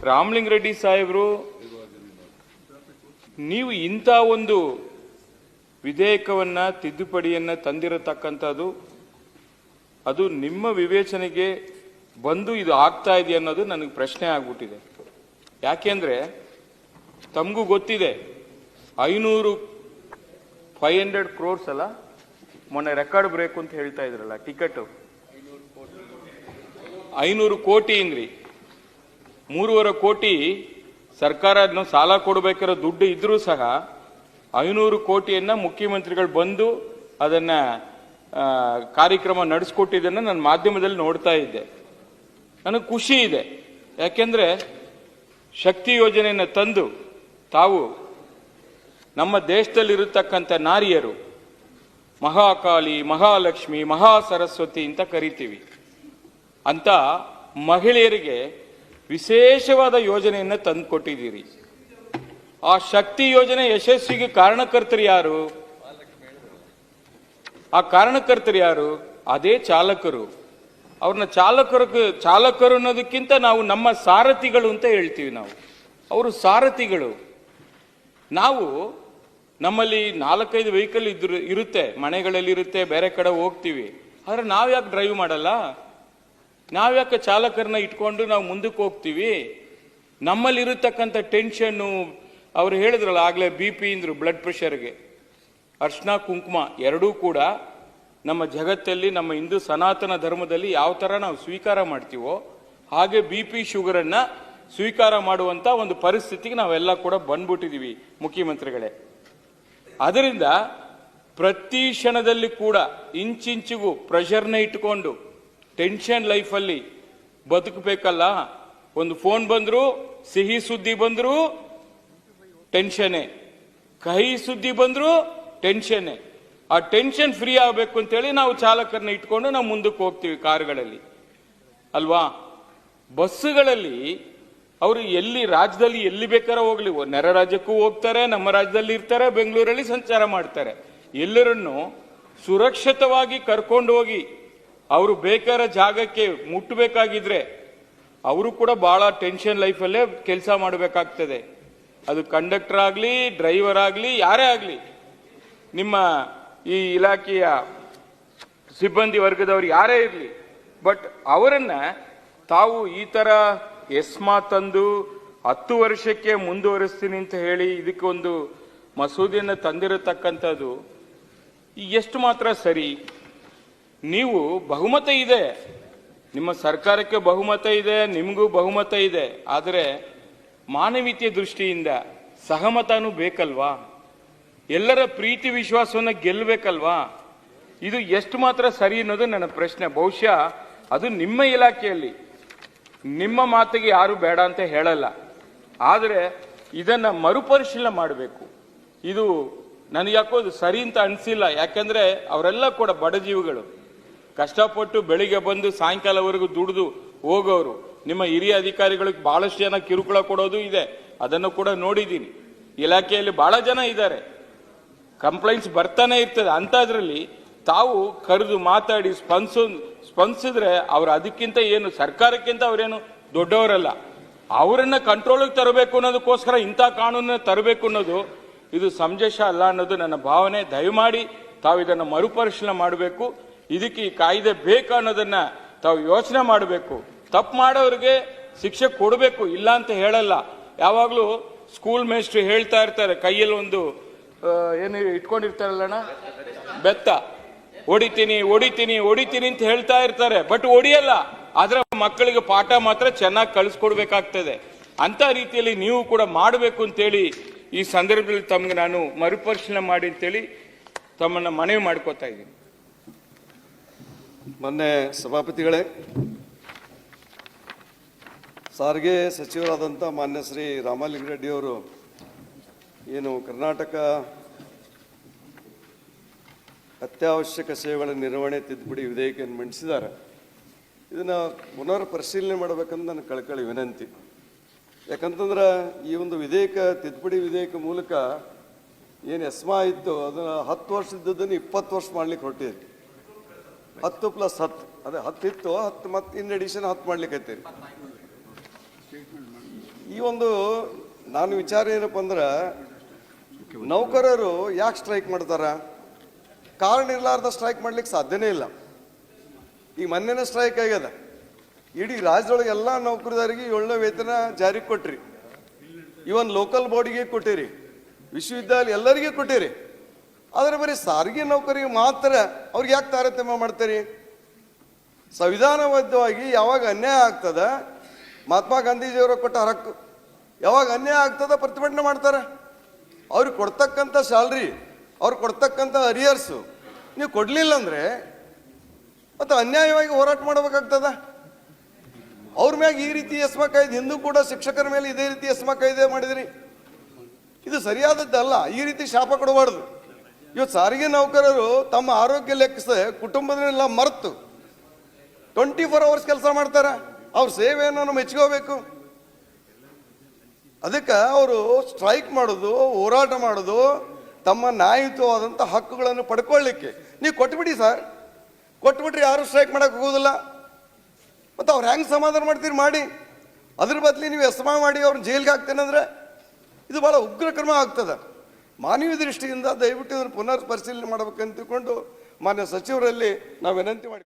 ರಾಮಲಿಂಗಾರೆಡ್ಡಿ ಸಾಹೇಬರು, ನೀವು ಇಂಥ ಒಂದು ವಿಧೇಯಕವನ್ನ ತಿದ್ದುಪಡಿಯನ್ನ ತಂದಿರತಕ್ಕಂಥದ್ದು ಅದು ನಿಮ್ಮ ವಿವೇಚನೆಗೆ ಬಂದು ಇದು ಆಗ್ತಾ ಇದೆ ಅನ್ನೋದು ನನಗೆ ಪ್ರಶ್ನೆ ಆಗ್ಬಿಟ್ಟಿದೆ. ಯಾಕೆಂದ್ರೆ ತಮಗೂ ಗೊತ್ತಿದೆ 500 crores ಅಲ್ಲ, ಮೊನ್ನೆ ರೆಕಾರ್ಡ್ ಬ್ರೇಕ್ ಅಂತ ಹೇಳ್ತಾ ಇದ್ರಲ್ಲ, ಟಿಕೆಟ್ 500 ಕೋಟಿ ಇಂದ್ರಿ, 3.5 ಕೋಟಿ ಸರ್ಕಾರ ಸಾಲ ಕೊಡಬೇಕಾರೋ ದುಡ್ಡು ಇದ್ರೂ ಸಹ 500 ಕೋಟಿಯನ್ನ ಮುಖ್ಯಮಂತ್ರಿಗಳು ಬಂದು ಅದನ್ನ ಕಾರ್ಯಕ್ರಮ ನಡೆಸಿಕೊಟ್ಟಿದ್ದನ್ನ ನಾನು ಮಾಧ್ಯಮದಲ್ಲಿ ನೋಡ್ತಾ ಇದ್ದೆ. ನನಗೆ ಖುಷಿ ಇದೆ. ಯಾಕೆಂದ್ರೆ ಶಕ್ತಿ ಯೋಜನೆಯನ್ನು ತಂದು ತಾವು ನಮ್ಮ ದೇಶದಲ್ಲಿರತಕ್ಕಂಥ ನಾರಿಯರು ಮಹಾಕಾಳಿ, ಮಹಾಲಕ್ಷ್ಮಿ, ಮಹಾ ಸರಸ್ವತಿ ಅಂತ ಕರಿತೀವಿ ಅಂತ ಮಹಿಳೆಯರಿಗೆ ವಿಶೇಷವಾದ ಯೋಜನೆಯನ್ನು ತಂದು ಕೊಟ್ಟಿದ್ದೀರಿ. ಆ ಶಕ್ತಿ ಯೋಜನೆ ಯಶಸ್ವಿಗೆ ಕಾರಣಕರ್ತರು ಯಾರು? ಆ ಕಾರಣಕರ್ತರು ಯಾರು? ಅದೇ ಚಾಲಕರು. ಅವ್ರನ್ನ ಚಾಲಕರು ಅನ್ನೋದಕ್ಕಿಂತ ನಾವು ನಮ್ಮ ಸಾರಥಿಗಳು ಅಂತ ಹೇಳ್ತೀವಿ. ಅವರು ಸಾರಥಿಗಳು. ನಾವು ನಮ್ಮಲ್ಲಿ 4-5 ವೆಹಿಕಲ್ ಇರುತ್ತೆ, ಮನೆಗಳಲ್ಲಿ ಇರುತ್ತೆ, ಬೇರೆ ಕಡೆ ಹೋಗ್ತೀವಿ. ಆದ್ರೆ ನಾವ್ಯಾಕೆ ಡ್ರೈವ್ ಮಾಡಲ್ಲ? ನಾವ್ಯಾಕೆ ಚಾಲಕರನ್ನ ಇಟ್ಕೊಂಡು ನಾವು ಮುಂದಕ್ಕೆ ಹೋಗ್ತೀವಿ? ನಮ್ಮಲ್ಲಿ ಇರತಕ್ಕಂಥ ಟೆನ್ಷನ್ನು, ಅವ್ರು ಹೇಳಿದ್ರಲ್ಲ ಆಗ್ಲೇ BP ಇಂದ್ರು, ಬ್ಲಡ್ ಪ್ರೆಷರ್ಗೆ ಅರ್ಶನ ಕುಂಕುಮ ಎರಡೂ ಕೂಡ ನಮ್ಮ ಜಗತ್ತಲ್ಲಿ, ನಮ್ಮ ಹಿಂದೂ ಸನಾತನ ಧರ್ಮದಲ್ಲಿ ಯಾವ ತರ ನಾವು ಸ್ವೀಕಾರ ಮಾಡ್ತೀವೋ ಹಾಗೆ BP ಶುಗರನ್ನ ಸ್ವೀಕಾರ ಮಾಡುವಂತ ಒಂದು ಪರಿಸ್ಥಿತಿಗೆ ನಾವೆಲ್ಲ ಕೂಡ ಬಂದ್ಬಿಟ್ಟಿದೀವಿ ಮುಖ್ಯಮಂತ್ರಿಗಳೇ. ಅದರಿಂದ ಪ್ರತಿ ಕ್ಷಣದಲ್ಲಿ ಕೂಡ ಇಂಚಿಂಚಿಗೂ ಪ್ರೆಷರ್ನ ಇಟ್ಕೊಂಡು ಟೆನ್ಷನ್ ಲೈಫಲ್ಲಿ ಬದುಕಬೇಕಲ್ಲ. ಒಂದು ಫೋನ್ ಬಂದ್ರು, ಸಿಹಿ ಸುದ್ದಿ ಬಂದ್ರು ಟೆನ್ಷನ್ನೇ, ಕಹಿ ಸುದ್ದಿ ಬಂದ್ರು ಟೆನ್ಷನ್ನೇ. ಆ ಟೆನ್ಷನ್ ಫ್ರೀ ಆಗಬೇಕು ಅಂತೇಳಿ ನಾವು ಚಾಲಕರನ್ನ ಇಟ್ಕೊಂಡು ನಾವು ಮುಂದಕ್ಕೆ ಹೋಗ್ತೀವಿ ಕಾರುಗಳಲ್ಲಿ ಅಲ್ವಾ. ಬಸ್ಸುಗಳಲ್ಲಿ ಅವರು ಎಲ್ಲಿ ರಾಜ್ಯದಲ್ಲಿ ಎಲ್ಲಿ ಬೇಕಾದ್ರೆ ಹೋಗ್ಲಿ, ನೆರೆ ರಾಜ್ಯಕ್ಕೂ ಹೋಗ್ತಾರೆ, ನಮ್ಮ ರಾಜ್ಯದಲ್ಲಿ ಇರ್ತಾರೆ, ಬೆಂಗಳೂರಲ್ಲಿ ಸಂಚಾರ ಮಾಡ್ತಾರೆ. ಎಲ್ಲರನ್ನು ಸುರಕ್ಷಿತವಾಗಿ ಕರ್ಕೊಂಡು ಹೋಗಿ ಅವರು ಬೇಕಾದ ಜಾಗಕ್ಕೆ ಮುಟ್ಟಬೇಕಾಗಿದ್ರೆ ಅವರು ಕೂಡ ಬಹಳ ಟೆನ್ಷನ್ ಲೈಫಲ್ಲೇ ಕೆಲಸ ಮಾಡಬೇಕಾಗ್ತದೆ. ಅದು ಕಂಡಕ್ಟರ್ ಆಗಲಿ, ಡ್ರೈವರ್ ಆಗಲಿ, ಯಾರೇ ಆಗಲಿ, ನಿಮ್ಮ ಈ ಇಲಾಖೆಯ ಸಿಬ್ಬಂದಿ ವರ್ಗದವರು ಯಾರೇ ಇರಲಿ, ಬಟ್ ಅವರನ್ನ ತಾವು ಈ ತರ ಎಸ್ಮಾ ತಂದು 10 ವರ್ಷಕ್ಕೆ ಮುಂದುವರಿಸ್ತೀನಿ ಅಂತ ಹೇಳಿ ಇದಕ್ಕೊಂದು ಮಸೂದೆಯನ್ನು ತಂದಿರತಕ್ಕಂಥದ್ದು ಎಷ್ಟು ಮಾತ್ರ ಸರಿ? ನೀವು ಬಹುಮತ ಇದೆ, ನಿಮ್ಮ ಸರ್ಕಾರಕ್ಕೆ ಬಹುಮತ ಇದೆ, ನಿಮಗೂ ಬಹುಮತ ಇದೆ. ಆದರೆ ಮಾನವೀಯತೆಯ ದೃಷ್ಟಿಯಿಂದ ಸಹಮತನೂ ಬೇಕಲ್ವಾ? ಎಲ್ಲರ ಪ್ರೀತಿ ವಿಶ್ವಾಸವನ್ನ ಗೆಲ್ಲಬೇಕಲ್ವಾ? ಇದು ಎಷ್ಟು ಮಾತ್ರ ಸರಿ ಅನ್ನೋದು ನನ್ನ ಪ್ರಶ್ನೆ. ಬಹುಶಃ ಅದು ನಿಮ್ಮ ಇಲಾಖೆಯಲ್ಲಿ ನಿಮ್ಮ ಮಾತಿಗೆ ಯಾರು ಬೇಡ ಅಂತ ಹೇಳಲ್ಲ, ಆದರೆ ಇದನ್ನ ಮರುಪರಿಶೀಲನೆ ಮಾಡಬೇಕು. ಇದು ನನಗೆ ಯಾಕೋ ಸರಿ ಅಂತ ಅನಿಸಿಲ್ಲ. ಯಾಕಂದ್ರೆ ಅವರೆಲ್ಲ ಕೂಡ ಬಡಜೀವಿಗಳು, ಕಷ್ಟಪಟ್ಟು ಬೆಳಿಗ್ಗೆ ಬಂದು ಸಾಯಂಕಾಲವರೆಗೂ ದುಡಿದು ಹೋಗೋರು. ನಿಮ್ಮ ಹಿರಿಯ ಅಧಿಕಾರಿಗಳಿಗೆ ಬಹಳಷ್ಟು ಜನ ಕಿರುಕುಳ ಕೊಡೋದು ಇದೆ, ಅದನ್ನು ಕೂಡ ನೋಡಿದ್ದೀನಿ. ಇಲಾಖೆಯಲ್ಲಿ ಬಹಳ ಜನ ಇದ್ದಾರೆ, ಕಂಪ್ಲೇಂಟ್ಸ್ ಬರ್ತಾನೆ ಇರ್ತದೆ. ಅಂತದ್ರಲ್ಲಿ ತಾವು ಕರೆದು ಮಾತಾಡಿ ಸ್ಪಂದಿಸಿದ್ರೆ ಅವ್ರು ಅದಕ್ಕಿಂತ ಏನು, ಸರ್ಕಾರಕ್ಕಿಂತ ಅವರೇನು ದೊಡ್ಡವರಲ್ಲ. ಅವರನ್ನ ಕಂಟ್ರೋಲಿಗೆ ತರಬೇಕು ಅನ್ನೋದಕ್ಕೋಸ್ಕರ ಇಂಥ ಕಾನೂನನ್ನ ತರಬೇಕು ಅನ್ನೋದು ಇದು ಸಮಂಜಸ ಅಲ್ಲ ಅನ್ನೋದು ನನ್ನ ಭಾವನೆ. ದಯಮಾಡಿ ತಾವು ಇದನ್ನು ಮರುಪರಿಶೀಲನೆ ಮಾಡಬೇಕು. ಇದಕ್ಕೆ ಈ ಕಾಯ್ದೆ ಬೇಕಾ ಅನ್ನೋದನ್ನ ತಾವು ಯೋಚನೆ ಮಾಡಬೇಕು. ತಪ್ಪು ಮಾಡೋರಿಗೆ ಶಿಕ್ಷೆ ಕೊಡಬೇಕು, ಇಲ್ಲ ಅಂತ ಹೇಳಲ್ಲ. ಯಾವಾಗ್ಲೂ ಸ್ಕೂಲ್ ಮೇಸ್ಟ್ರು ಹೇಳ್ತಾ ಇರ್ತಾರೆ, ಕೈಯಲ್ಲಿ ಒಂದು ಏನು ಇಟ್ಕೊಂಡಿರ್ತಾರಲ್ಲಣ್ಣ, ಬೆತ್ತ, ಹೊಡಿತೀನಿ ಹೊಡಿತೀನಿ ಹೊಡಿತೀನಿ ಅಂತ ಹೇಳ್ತಾ ಇರ್ತಾರೆ, ಬಟ್ ಹೊಡಿಯಲ್ಲ. ಆದ್ರೆ ಮಕ್ಕಳಿಗೆ ಪಾಠ ಮಾತ್ರ ಚೆನ್ನಾಗಿ ಕಳಿಸ್ಕೊಡ್ಬೇಕಾಗ್ತದೆ. ಅಂತ ರೀತಿಯಲ್ಲಿ ನೀವು ಕೂಡ ಮಾಡಬೇಕು ಅಂತೇಳಿ ಈ ಸಂದರ್ಭದಲ್ಲಿ ತಮ್ಗೆ ನಾನು ಮರುಪರಿಶೀಲನೆ ಮಾಡಿ ಅಂತೇಳಿ ತಮ್ಮನ್ನ ಮನವಿ ಮಾಡ್ಕೋತಾ ಇದ್ದೀನಿ. ಮೊನ್ನೆ ಸಭಾಪತಿಗಳೇ, ಸಾರಿಗೆ ಸಚಿವರಾದಂಥ ಮಾನ್ಯ ಶ್ರೀ ರಾಮಲಿಂಗಾರೆಡ್ಡಿಯವರು ಏನು ಕರ್ನಾಟಕ ಅತ್ಯವಶ್ಯಕ ಸೇವೆಗಳ ನಿರ್ವಹಣೆ ತಿದ್ದುಪಡಿ ವಿಧೇಯಕವನ್ನು ಮಂಡಿಸಿದ್ದಾರೆ, ಇದನ್ನು ಪುನರ್ ಪರಿಶೀಲನೆ ಮಾಡಬೇಕಂತ ನನ್ನ ಕಳಕಳಿ ವಿನಂತಿ. ಯಾಕಂತಂದ್ರೆ ಈ ಒಂದು ವಿಧೇಯಕ, ತಿದ್ದುಪಡಿ ವಿಧೇಯಕ ಮೂಲಕ ಏನು ಎಸ್ಮಾ ಇತ್ತು ಅದನ್ನು 10 ವರ್ಷದನ್ನು 20 ವರ್ಷ ಮಾಡ್ಲಿಕ್ಕೆ ಹೊರಟಿದೆ. 10+10 ಅದೇ 10 ಇತ್ತು, 10 ಮತ್ತೆ ಇನ್ ಅಡಿಷನ್ 10 ಮಾಡ್ಲಿಕ್ಕೆ ಐತೆ. ಈ ಒಂದು ನಾನು ವಿಚಾರ ಏನಪ್ಪ ಅಂದ್ರೆ ನೌಕರರು ಯಾಕೆ ಸ್ಟ್ರೈಕ್ ಮಾಡ್ತಾರ? ಕಾರಣ ಇರಲಾರ್ದ ಸ್ಟ್ರೈಕ್ ಮಾಡ್ಲಿಕ್ಕೆ ಸಾಧ್ಯನೇ ಇಲ್ಲ. ಈಗ ಮೊನ್ನೆನೇ ಸ್ಟ್ರೈಕ್ ಆಗ್ಯದ. ಇಡೀ ರಾಜ್ಯದೊಳಗೆ ಎಲ್ಲ ನೌಕರದಾರಿಗೆ 7ನೇ ವೇತನ ಜಾರಿಗೆ ಕೊಟ್ರಿ. ಇವನ್ ಲೋಕಲ್ ಬಾಡಿಗೆ ಕೊಟ್ಟಿರಿ, ವಿಶ್ವವಿದ್ಯಾಲಯ ಎಲ್ಲರಿಗೆ ಕೊಟ್ಟಿರಿ. ಆದರೆ ಬರೀ ಸಾರಿಗೆ ನೌಕರಿಗೆ ಮಾತ್ರ ಅವ್ರಿಗೆ ಯಾಕೆ ತಾರತಮ್ಯ ಮಾಡ್ತೀರಿ? ಸಂವಿಧಾನಬದ್ಧವಾಗಿ ಯಾವಾಗ ಅನ್ಯಾಯ ಆಗ್ತದ, ಮಹಾತ್ಮ ಗಾಂಧೀಜಿಯವರು ಕೊಟ್ಟ ಹಕ್ಕು, ಯಾವಾಗ ಅನ್ಯಾಯ ಆಗ್ತದ ಪ್ರತಿಭಟನೆ ಮಾಡ್ತಾರೆ. ಅವ್ರಿಗೆ ಕೊಡ್ತಕ್ಕಂಥ ಸ್ಯಾಲ್ರಿ, ಅವ್ರಿಗೆ ಕೊಡ್ತಕ್ಕಂಥ ಅರಿಯರ್ಸು ನೀವು ಕೊಡಲಿಲ್ಲ ಅಂದರೆ ಮತ್ತು ಅನ್ಯಾಯವಾಗಿ ಹೋರಾಟ ಮಾಡಬೇಕಾಗ್ತದ. ಅವ್ರ ಮ್ಯಾಗ ಈ ರೀತಿ ಎಸ್ಮ ಕಾಯ್ದೆ, ಹಿಂದೂ ಕೂಡ ಶಿಕ್ಷಕರ ಮೇಲೆ ಇದೇ ರೀತಿ ಎಸ್ಮ ಕಾಯ್ದೆ ಮಾಡಿದ್ರಿ. ಇದು ಸರಿಯಾದದ್ದಲ್ಲ. ಈ ರೀತಿ ಶಾಪ ಕೊಡಬಾರ್ದು. ಇವತ್ತು ಸಾರಿಗೆ ನೌಕರರು ತಮ್ಮ ಆರೋಗ್ಯ ಲೆಕ್ಕಿಸ ಕುಟುಂಬದನ್ನೆಲ್ಲ ಮರೆತು 24 ಅವರ್ಸ್ ಕೆಲಸ ಮಾಡ್ತಾರೆ. ಅವ್ರ ಸೇವೆಯನ್ನು ಮೆಚ್ಕೋಬೇಕು. ಅದಕ್ಕೆ ಅವರು ಸ್ಟ್ರೈಕ್ ಮಾಡೋದು, ಹೋರಾಟ ಮಾಡೋದು ತಮ್ಮ ನ್ಯಾಯಯುತವಾದಂಥ ಹಕ್ಕುಗಳನ್ನು ಪಡ್ಕೊಳ್ಳಿಕ್ಕೆ. ನೀವು ಕೊಟ್ಬಿಡಿ ಸರ್, ಕೊಟ್ಬಿಟ್ರೆ ಯಾರು ಸ್ಟ್ರೈಕ್ ಮಾಡೋಕೆ ಹೋಗೋದಿಲ್ಲ. ಮತ್ತು ಅವ್ರು ಹೆಂಗೆ ಸಮಾಧಾನ ಮಾಡ್ತೀರಿ ಮಾಡಿ. ಅದ್ರ ಬದಲಿ ನೀವು ಎಸ್ಮ ಮಾಡಿ ಅವ್ರನ್ನ ಜೈಲಿಗೆ ಹಾಕ್ತೇನೆಂದ್ರೆ ಇದು ಭಾಳ ಉಗ್ರ ಕ್ರಮ ಆಗ್ತದೆ. ಮಾನವೀಯ ದೃಷ್ಟಿಯಿಂದ ದಯವಿಟ್ಟು ಇದನ್ನು ಪುನರ್ ಪರಿಶೀಲನೆ ಮಾಡಬೇಕಂತ ತಿಳ್ಕೊಂಡು ಮಾನ್ಯ ಸಚಿವರಲ್ಲಿ ನಾವು ವಿನಂತಿ ಮಾಡಿ